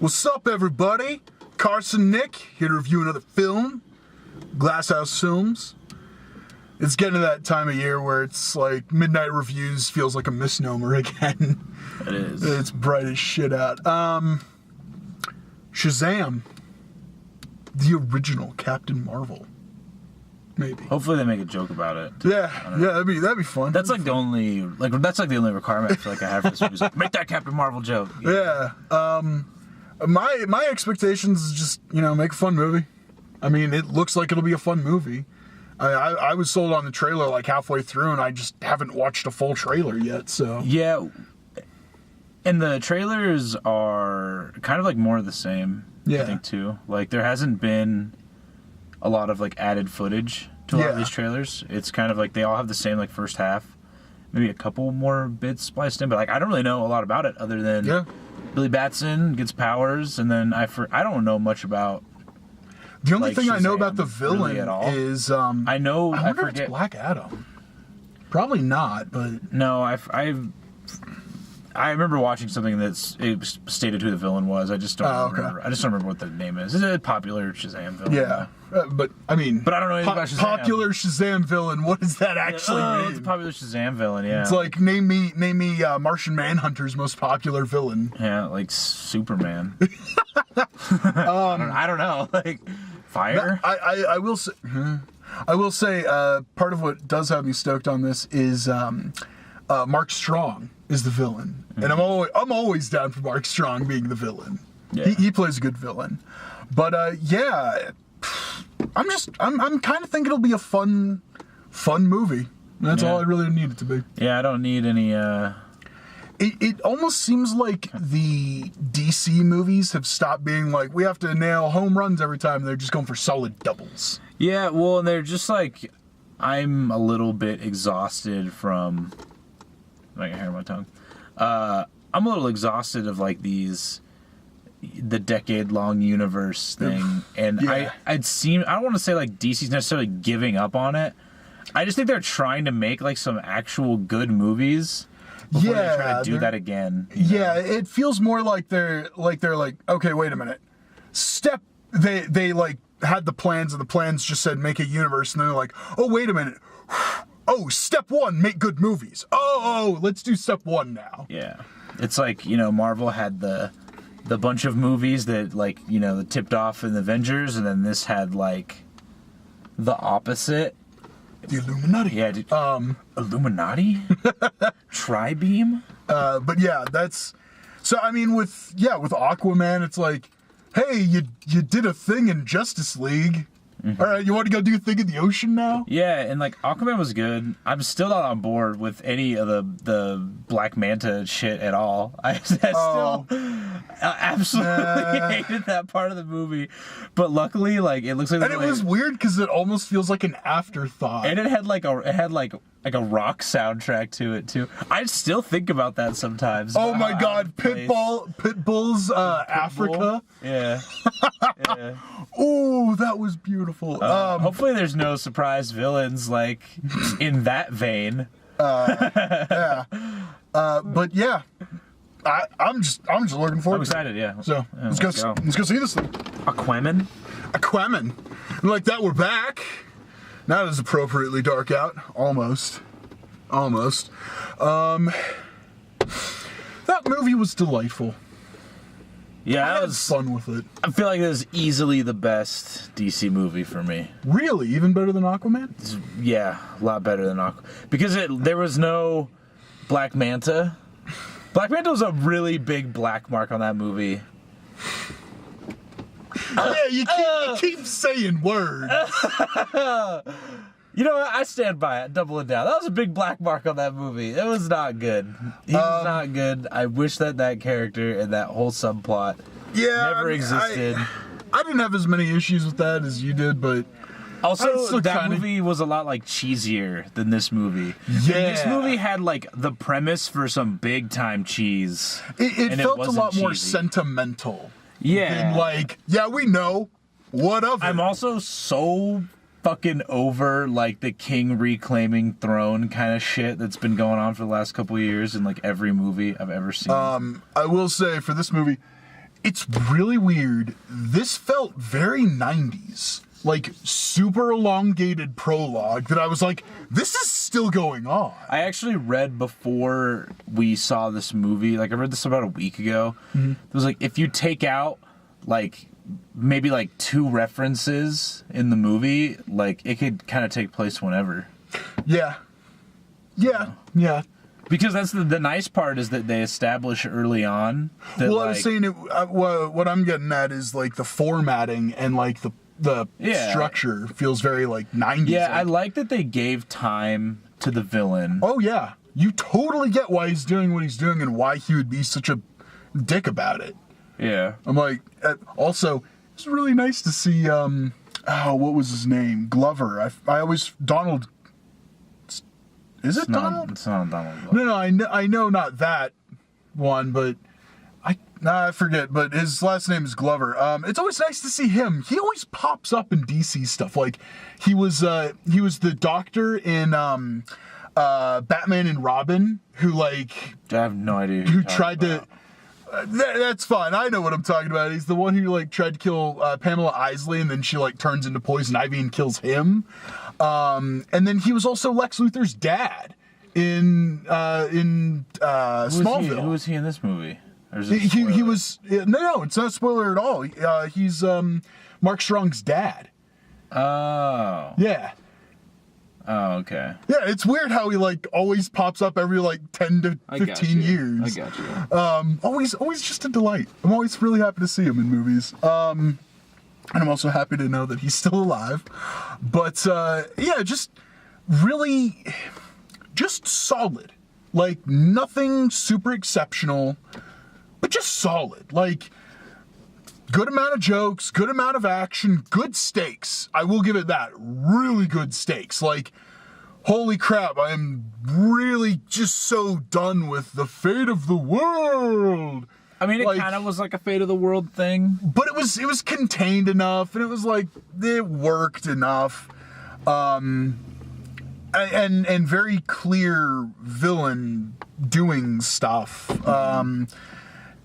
What's up, everybody? Carson and Nick here to review another film, Glasshouse Films. It's getting to that time of year where it's like midnight reviews feels like a misnomer again. It is. It's bright as shit out. Shazam, the original Captain Marvel. Maybe. Hopefully they make a joke about it. Yeah, that'd be fun. That's like the only requirement I feel like I have for this movie. Like, make that Captain Marvel joke. Yeah. My expectations is just, make a fun movie. I mean, it looks like it'll be a fun movie. I was sold on the trailer like halfway through, and I just haven't watched a full trailer yet, so. Yeah. And the trailers are kind of like more of the same, I think, too. Like, there hasn't been a lot of like added footage to a lot of these trailers. It's kind of like they all have the same like first half, maybe a couple more bits spliced in, but like I don't really know a lot about it other than Billy Batson gets powers, and then I don't know much about. The only like, thing Shazam I know about the villain really is I wonder forget. if it's Black Adam. Probably not, but No, I remember watching something it stated who the villain was. I just don't remember. I just don't remember what the name is. It's a popular Shazam villain. Yeah, but I mean, but I don't know anything about Shazam. Popular Shazam villain. What does that actually mean? It's a popular Shazam villain. Yeah, it's like name me Martian Manhunter's most popular villain. Yeah, like Superman. I don't know. Like fire. I will say. I will say part of what does have me stoked on this is Mark Strong is the villain, and I'm always down for Mark Strong being the villain. Yeah. He plays a good villain, but I'm kind of thinking it'll be a fun movie. That's all I really need it to be. Yeah, I don't need any. It almost seems like the DC movies have stopped being like, we have to nail home runs every time. They're just going for solid doubles. Yeah, well, and they're just like, I'm a little bit exhausted from. I can hair on my tongue. I'm a little exhausted of like the decade-long universe thing, and I don't want to say like DC's necessarily giving up on it. I just think they're trying to make like some actual good movies before they try to do that again. Yeah, it feels more like they're like, okay, wait a minute. They like had the plans, and the plans just said make a universe, and they're like, oh, wait a minute. Oh, step one, make good movies. Oh, let's do step one now. Yeah. It's like, Marvel had the bunch of movies that, like, that tipped off in the Avengers, and then this had, like, the opposite. The Illuminati. Yeah. Illuminati? Tri-beam? But yeah, that's... So, I mean, with Aquaman, it's like, hey, you did a thing in Justice League. Mm-hmm. All right, you want to go do a thing in the ocean now? Yeah, and like Aquaman was good. I'm still not on board with any of the Black Manta shit at all. I still absolutely hated that part of the movie. But luckily, like it looks like, and it was weird because it almost feels like an afterthought. And it had like a rock soundtrack to it too. I still think about that sometimes. Oh my God, Pitbull's Africa. Yeah. Yeah. Ooh, that was beautiful. Hopefully there's no surprise villains like in that vein. Yeah. But yeah, I'm just looking forward. I'm excited. Yeah. So let's go see this thing. Aquaman. Like that, we're back. Not as appropriately dark out. Almost. That movie was delightful. Yeah, I had fun with it. I feel like it was easily the best DC movie for me. Really? Even better than Aquaman? Yeah, a lot better than Aquaman. Because there was no Black Manta. Black Manta was a really big black mark on that movie. Yeah, you keep saying words. You know what? I stand by it. Double it down. That was a big black mark on that movie. It was not good. He was not good. I wish that character and that whole subplot never existed. I didn't have as many issues with that as you did, but also that movie was a lot like cheesier than this movie. Yeah, and this movie had like the premise for some big time cheese. It felt a lot more sentimental. Yeah, than like we know what of it. I'm also so fucking over like the king reclaiming throne kind of shit that's been going on for the last couple of years in like every movie I've ever seen. I will say for this movie, it's really weird. This felt very 90s. Like, super elongated prologue that I was like, this is still going on. I actually read before we saw this movie, like I read this about a week ago. It was like, if you take out like maybe like 2 references in the movie, like it could kind of take place whenever. Yeah. Because that's the nice part is that they establish early on that, Well, I was saying what I'm getting at is like the formatting and like the structure feels very like 90s. Yeah, I like that they gave time to the villain. Oh yeah, you totally get why he's doing what he's doing and why he would be such a dick about it. Yeah. I'm like, also, it's really nice to see, what was his name? Glover. I always, Donald, is it Donald? It's not Donald Glover. No, I know not that one, but I forget, but his last name is Glover. It's always nice to see him. He always pops up in DC stuff. Like, he was the doctor in, Batman and Robin, who, like... I have no idea who tried to... that's fine. I know what I'm talking about. He's the one who, like, tried to kill Pamela Isley, and then she, like, turns into Poison Ivy and kills him. And then he was also Lex Luthor's dad in Smallville. Who was he in this movie? He was... No, it's not a spoiler at all. He's Mark Strong's dad. Oh. Yeah. Oh, okay. Yeah, it's weird how he, like, always pops up every, like, 10 to 15 years. I got you. Always just a delight. I'm always really happy to see him in movies. And I'm also happy to know that he's still alive. But, yeah, just really... just solid. Like, nothing super exceptional, but just solid. Like, good amount of jokes, good amount of action, good stakes. I will give it that. Really good stakes. Like, holy crap, I am really just so done with the fate of the world. I mean, it like, kind of was like a fate of the world thing. But it was contained enough, and it was like, it worked enough. And very clear villain doing stuff.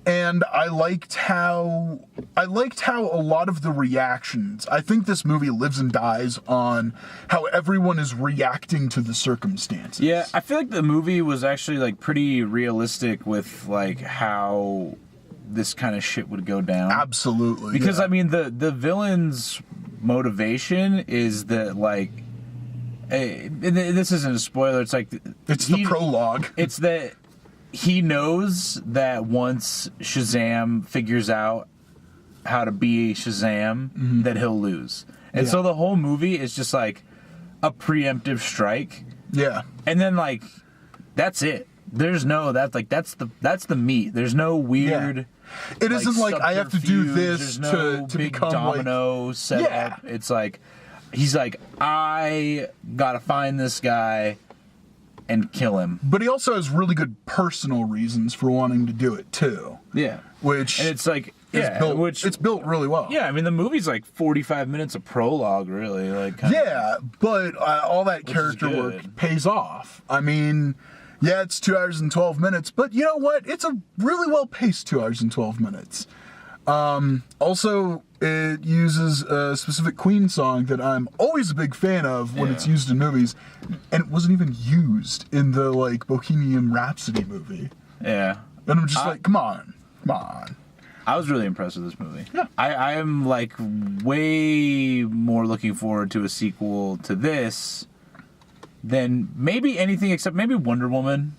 And I liked how a lot of the reactions, I think this movie lives and dies on how everyone is reacting to the circumstances. Yeah, I feel like the movie was actually like pretty realistic with like how this kind of shit would go down. Absolutely. Because yeah. I mean the villain's motivation is that like this isn't a spoiler, it's like it's the prologue. It's that he knows that once Shazam figures out how to be Shazam, that he'll lose. And so the whole movie is just like a preemptive strike. Yeah. And then like that's it. There's no that's the meat. There's no weird. Yeah. It isn't like I have to do this to big become domino like, setup. yeah. It's like he's like, I gotta find this guy and kill him. But he also has really good personal reasons for wanting to do it too. Yeah. Which and it's like it's built really well. Yeah, I mean the movie's like 45 minutes of prologue, really. Like but all that character work pays off. I mean, yeah, it's 2 hours and 12 minutes, but you know what? It's a really well paced 2 hours and 12 minutes. Also, it uses a specific Queen song that I'm always a big fan of when it's used in movies, and it wasn't even used in the like Bohemian Rhapsody movie. Yeah. And I'm just like, come on. I was really impressed with this movie. Yeah. I am like way more looking forward to a sequel to this than maybe anything except maybe Wonder Woman.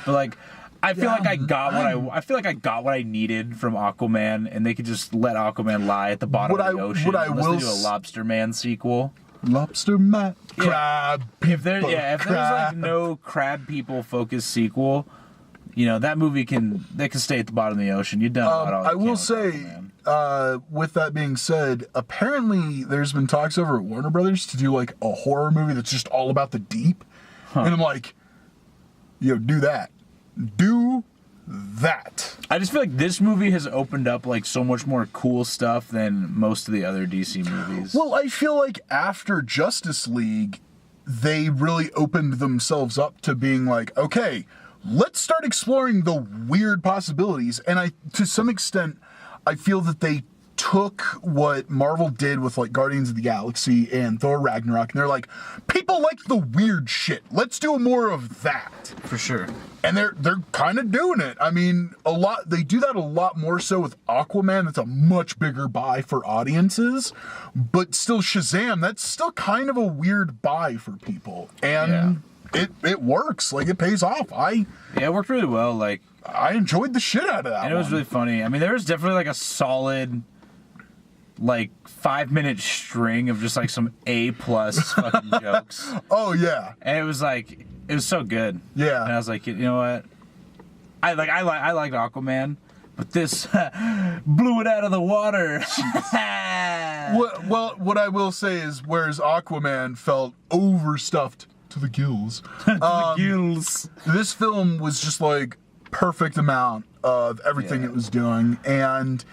But like I feel like I got what I needed from Aquaman, and they could just let Aquaman lie at the bottom of the ocean. Unless they do a Lobster Man sequel. Lobster Man, crab. If there's like no crab people focused sequel, you know that movie can stay at the bottom of the ocean. You've done all I will say, with that being said, apparently there's been talks over at Warner Brothers to do like a horror movie that's just all about the deep, and I'm like, do that. Do that. I just feel like this movie has opened up like so much more cool stuff than most of the other DC movies. Well, I feel like after Justice League, they really opened themselves up to being like, okay, let's start exploring the weird possibilities. And to some extent, I feel that they took what Marvel did with like Guardians of the Galaxy and Thor Ragnarok, and they're like, people like the weird shit. Let's do more of that. For sure. And they're kind of doing it. I mean, they do that a lot more so with Aquaman. That's a much bigger buy for audiences. But still, Shazam, that's still kind of a weird buy for people. And it works. Like, it pays off. Yeah, it worked really well. Like, I enjoyed the shit out of that. And it was really funny. I mean, there was definitely like a solid, like, 5-minute string of just like some A+ fucking jokes. Oh yeah. And it was like, it was so good. Yeah. And I was like, you know what? I liked Aquaman, but this blew it out of the water. Well, what I will say is, whereas Aquaman felt overstuffed to the gills, The gills. this film was just like perfect amount of everything it was doing, and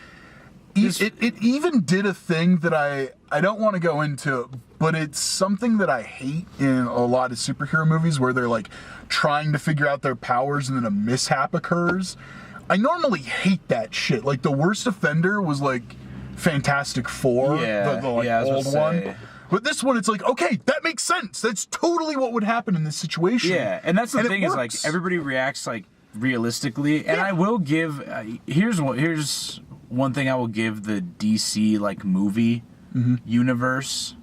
it even did a thing that I don't want to go into, but it's something that I hate in a lot of superhero movies where they're like trying to figure out their powers and then a mishap occurs. I normally hate that shit. Like, the worst offender was like Fantastic Four, the old one. But this one, it's like, okay, that makes sense. That's totally what would happen in this situation. Yeah, and that's the thing is, like, everybody reacts like realistically, and I will give here's one thing I will give the DC like movie universe,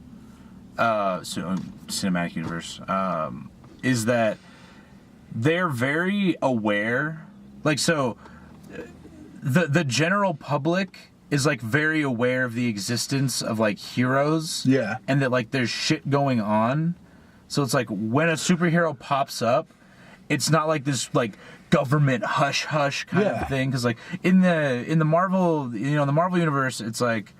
cinematic universe, is that they're very aware. Like, so the general public is like very aware of the existence of like heroes. Yeah. And that like there's shit going on. So it's like when a superhero pops up, it's not like this like government hush hush kind of thing. Cause like in the Marvel, the Marvel universe, it's like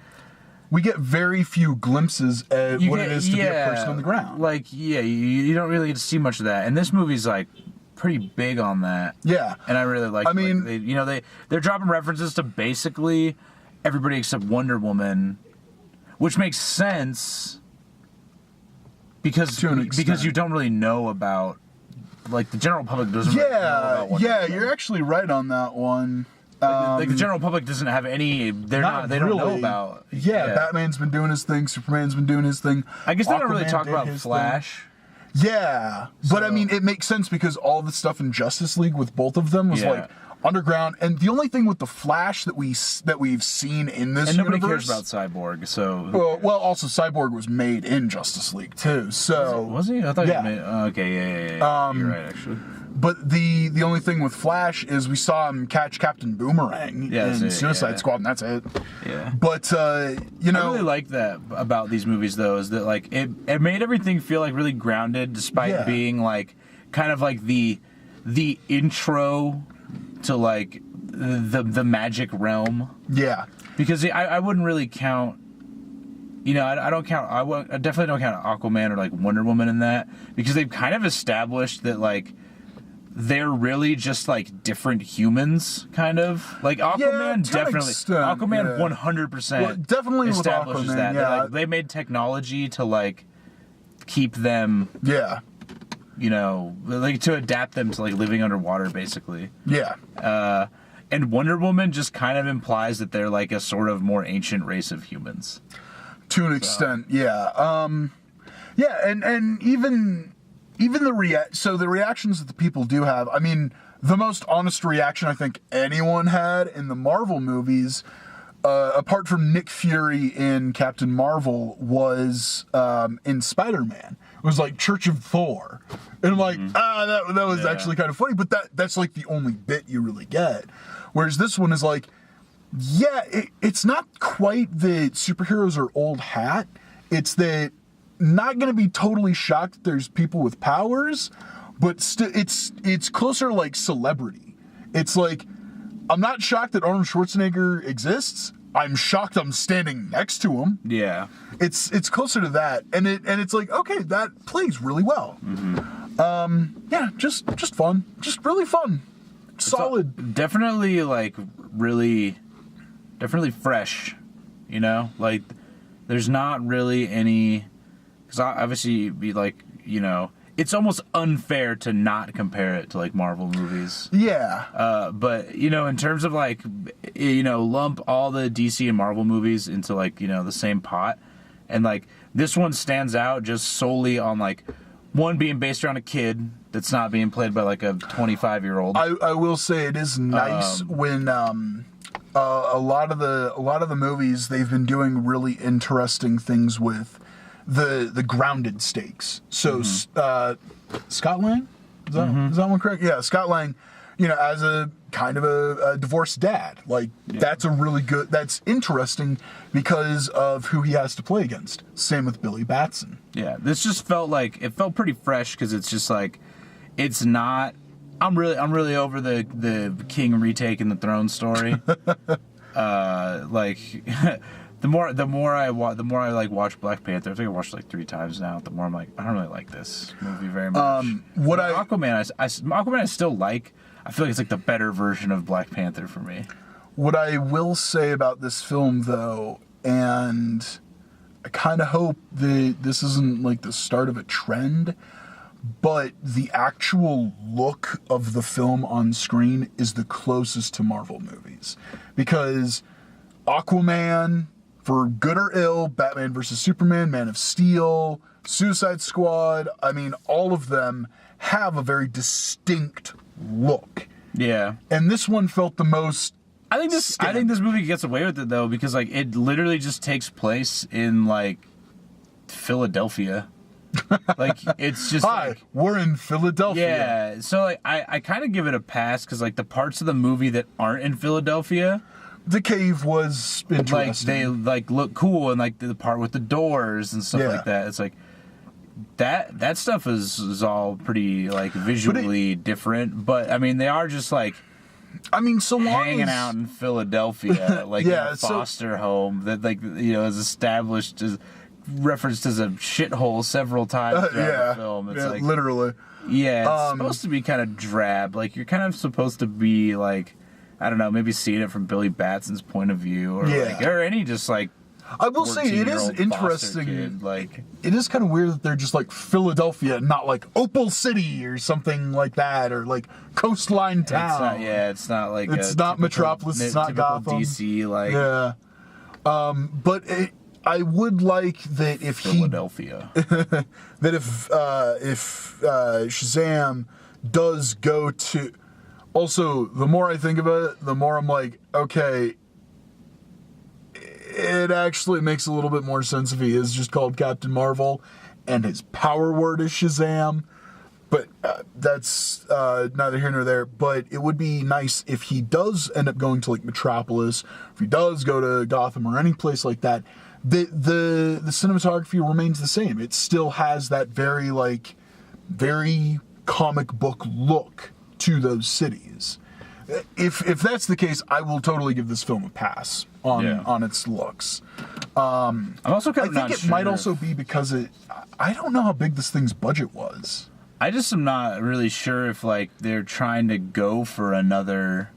we get very few glimpses at what it is to be a person on the ground. Like, you don't really get to see much of that. And this movie's like pretty big on that. Yeah. And I really like, I mean, they're dropping references to basically everybody except Wonder Woman, which makes sense because you don't really know about, like, the general public doesn't really know about Wonder Woman. You're actually right on that one. Like the general public doesn't have any. They don't know about. Yeah, Batman's been doing his thing. Superman's been doing his thing. I guess they don't really talk about Flash. Yeah, but I mean, it makes sense because all the stuff in Justice League with both of them was like underground, and the only thing with the Flash that we've seen in this and nobody universe, cares about Cyborg. So well, also Cyborg was made in Justice League too. So was he? I thought he was made. Okay, yeah. You're right, actually. But the only thing with Flash is we saw him catch Captain Boomerang in Suicide Squad, and that's it. Yeah. But I really like that about these movies, though, is that like it made everything feel like really grounded, despite being like kind of like the intro to like the magic realm. Yeah. Because I wouldn't really count. I don't count. I definitely don't count Aquaman or like Wonder Woman in that, because they've kind of established that like they're really just like different humans, kind of. Like Aquaman, definitely. Aquaman, 100%. Definitely establishes with Aquaman, that. They made technology to like keep them. Yeah. Like to adapt them to like living underwater, basically. Yeah. And Wonder Woman just kind of implies that they're like a sort of more ancient race of humans. To an extent, yeah. And even the reactions that the people do have, I mean, the most honest reaction I think anyone had in the Marvel movies, apart from Nick Fury in Captain Marvel, was in Spider-Man. It was like Church of Thor. And I'm like, that was actually kind of funny, but that's like the only bit you really get. Whereas this one is like, it's not quite that superheroes are old hat. It's that not going to be totally shocked that there's people with powers, but it's closer to like celebrity. It's like, I'm not shocked that Arnold Schwarzenegger exists. I'm shocked I'm standing next to him. Yeah. It's closer to that. And it's like, okay, that plays really well. Mm-hmm. Just fun. Just really fun. Solid. Definitely like really definitely fresh, like there's not really any, because obviously be like, it's almost unfair to not compare it to like Marvel movies. Yeah. But in terms of like, lump all the DC and Marvel movies into like, the same pot, and like this one stands out just solely on like one being based around a kid that's not being played by like a 25-year-old. I will say it is nice when a lot of the movies, they've been doing really interesting things with the grounded stakes. So Scott Lang, is that one correct? Yeah, Scott Lang, as a kind of a divorced dad, like that's interesting because of who he has to play against. Same with Billy Batson. Yeah, this just felt pretty fresh because it's just like, it's not. I'm really over the King retaking the throne story. The more I like watch Black Panther. I think I watched it like 3 times now. The more I'm like, I don't really like this movie very much. Aquaman, Aquaman I still like. I feel like it's like the better version of Black Panther for me. What I will say about this film, though, and I kind of hope that this isn't like the start of a trend, but the actual look of the film on screen is the closest to Marvel movies. Because Aquaman, for good or ill, Batman vs. Superman, Man of Steel, Suicide Squad, I mean, all of them have a very distinct look. Yeah. And this one felt the most I think this movie gets away with it though, because like it literally just takes place in like Philadelphia. Like it's just we're in Philadelphia. Yeah. So like I kind of give it a pass because like the parts of the movie that aren't in Philadelphia, the cave was interesting. Like they like look cool, and like the part with the doors and stuff like that. It's like that stuff is all pretty like visually different, but I mean they are just like, I mean, so long hanging out in Philadelphia, like in a foster home that like is established as referenced as a shithole several times throughout the film. It's like literally. Yeah, it's supposed to be kind of drab. Like you're kind of supposed to be like, I don't know, maybe seeing it from Billy Batson's point of view, or or any just like. I will say it is interesting. Kid, like it is kind of weird that they're just like Philadelphia, not like Opal City or something like that, or like Coastline Town. It's not like it's not Metropolis. It's not Gotham. DC, like but I would like that if Philadelphia. That if Shazam does go to. Also, the more I think about it, the more I'm like, okay. It actually makes a little bit more sense if he is just called Captain Marvel and his power word is Shazam. But that's neither here nor there. But it would be nice if he does end up going to like Metropolis, if he does go to Gotham or any place like that, the cinematography remains the same. It still has that very comic book look to those cities. If that's the case, I will totally give this film a pass on its looks. I'm also kind of not sure. I think it might also be because I don't know how big this thing's budget was. I just am not really sure if like they're trying to go for any more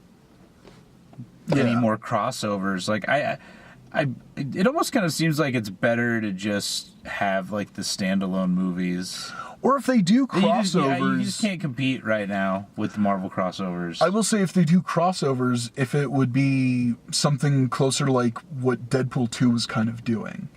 crossovers. Like it almost kind of seems like it's better to just have like the standalone movies. Or if they do crossovers... You just can't compete right now with Marvel crossovers. I will say if they do crossovers, if it would be something closer to like what Deadpool 2 was kind of doing.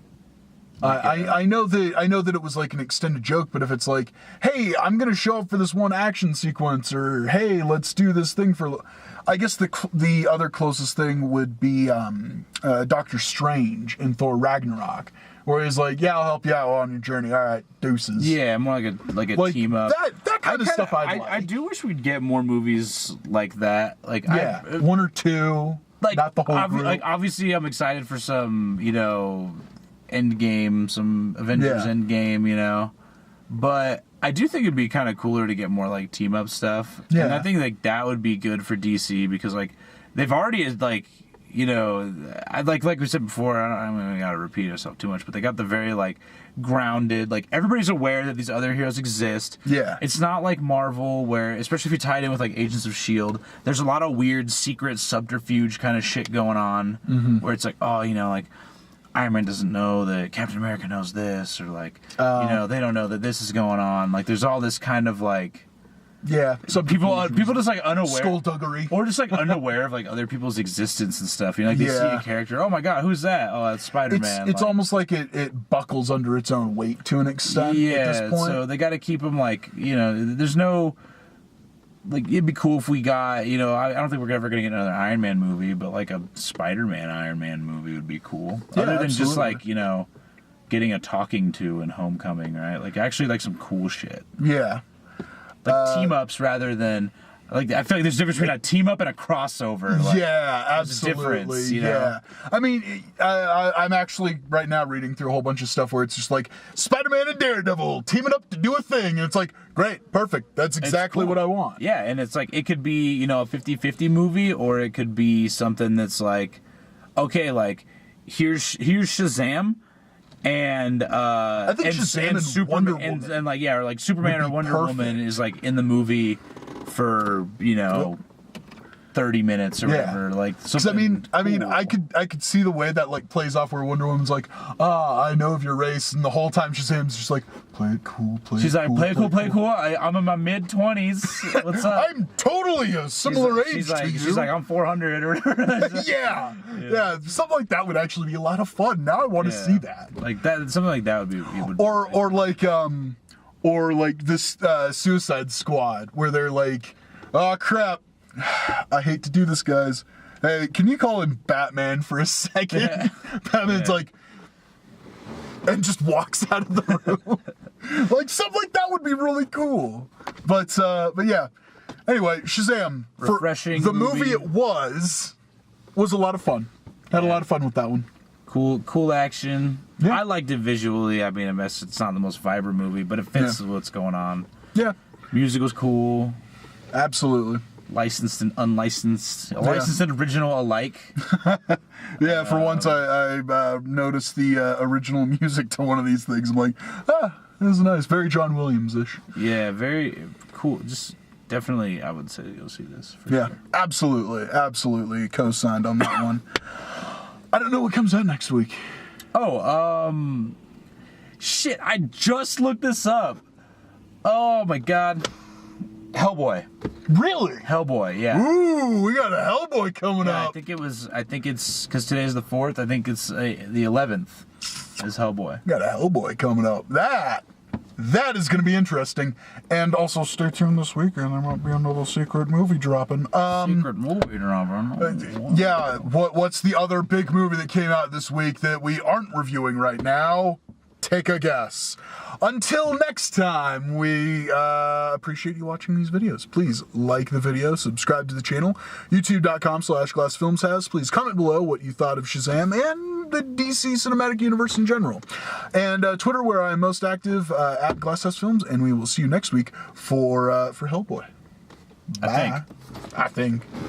I know that it was like an extended joke, but if it's like, hey, I'm going to show up for this one action sequence, or hey, let's do this thing for... I guess the other closest thing would be Doctor Strange in Thor Ragnarok. Where he's like, yeah, I'll help you out on your journey. All right, deuces. Yeah, more like a team up. That kind of stuff I like. I do wish we'd get more movies like that. Like one or two. Like not the whole group. Like obviously, I'm excited for some, Endgame, some Avengers Endgame, But I do think it'd be kind of cooler to get more like team up stuff. Yeah. And I think like that would be good for DC because like they've already like. I like we said before, I don't gotta repeat myself too much, but they got the very like grounded, like everybody's aware that these other heroes exist. Yeah. It's not like Marvel where, especially if you tie it in with like Agents of S.H.I.E.L.D., there's a lot of weird secret subterfuge kind of shit going on where it's like, Iron Man doesn't know that Captain America knows this, or like, they don't know that this is going on. Like, there's all this kind of like, some people just like unaware, skullduggery, or just like unaware of like other people's existence and stuff. You know, like they see a character, oh my god, who's that? Oh, that's Spider-Man. It's almost like it buckles under its own weight to an extent. Yeah, at this point. So they got to keep them like, there's no. Like, it'd be cool if we got, I don't think we're ever going to get another Iron Man movie, but, like, a Spider-Man Iron Man movie would be cool. Yeah, Other than absolutely. just, like, getting a talking to in Homecoming, right? Like, actually, like, some cool shit. Yeah. Like, team-ups rather than... Like, I feel like there's a difference between a team-up and a crossover. Like, yeah, absolutely. There's a difference, Yeah. I mean, I'm actually right now reading through a whole bunch of stuff where it's just like, Spider-Man and Daredevil teaming up to do a thing. And it's like, great, perfect. That's exactly what I want. Yeah, and it's like, it could be, a 50-50 movie, or it could be something that's like, okay, like, here's Shazam, and I think Shazam and Superman, Wonder Woman and like, yeah, or like Superman or Wonder perfect. Woman is like in the movie for 30 minutes or whatever. Like, because I mean, I could see the way that like plays off where Wonder Woman's like, I know of your race, and the whole time Shazam's just like, play it cool, She's like, play it cool. I'm in my mid-20s. What's up? I'm totally a similar age to you. She's like, I'm 400 or whatever. yeah, something like that would actually be a lot of fun. Now I want to see that. Like that, something like that would be. Or like this Suicide Squad where they're like, oh crap, I hate to do this, guys. Hey, can you call him Batman for a second? Batman's like, and just walks out of the room. Like, something like that would be really cool. But yeah. Anyway, Shazam. Refreshing for the movie it was a lot of fun. Had a lot of fun with that one. Cool action. Yeah. I liked it visually. I mean, it's not the most vibrant movie, but it fits with what's going on. Yeah. Music was cool. Absolutely. Licensed and unlicensed. Licensed and original alike. Yeah, for once I noticed the original music to one of these things. I'm like, this is nice. Very John Williams-ish. Yeah, very cool. Just definitely, I would say go see this. For sure. Absolutely co-signed on that one. I don't know what comes out next week. Shit, I just looked this up. Oh my god. Hellboy. Really? Hellboy, yeah. Ooh, we got a Hellboy coming up. I think it's, because today's the 4th, I think it's the 11th is Hellboy. We got a Hellboy coming up. That is going to be interesting. And also stay tuned this weekend. There might be another secret movie dropping. Secret movie dropping? Yeah, what's the other big movie that came out this week that we aren't reviewing right now? Take a guess. Until next time, we appreciate you watching these videos. Please like the video, subscribe to the channel, youtube.com/glassfilmshouse. Please comment below what you thought of Shazam and the DC Cinematic Universe in general. And Twitter, where I'm most active, at GlassHouseFilms, and we will see you next week for Hellboy. Bye. I think.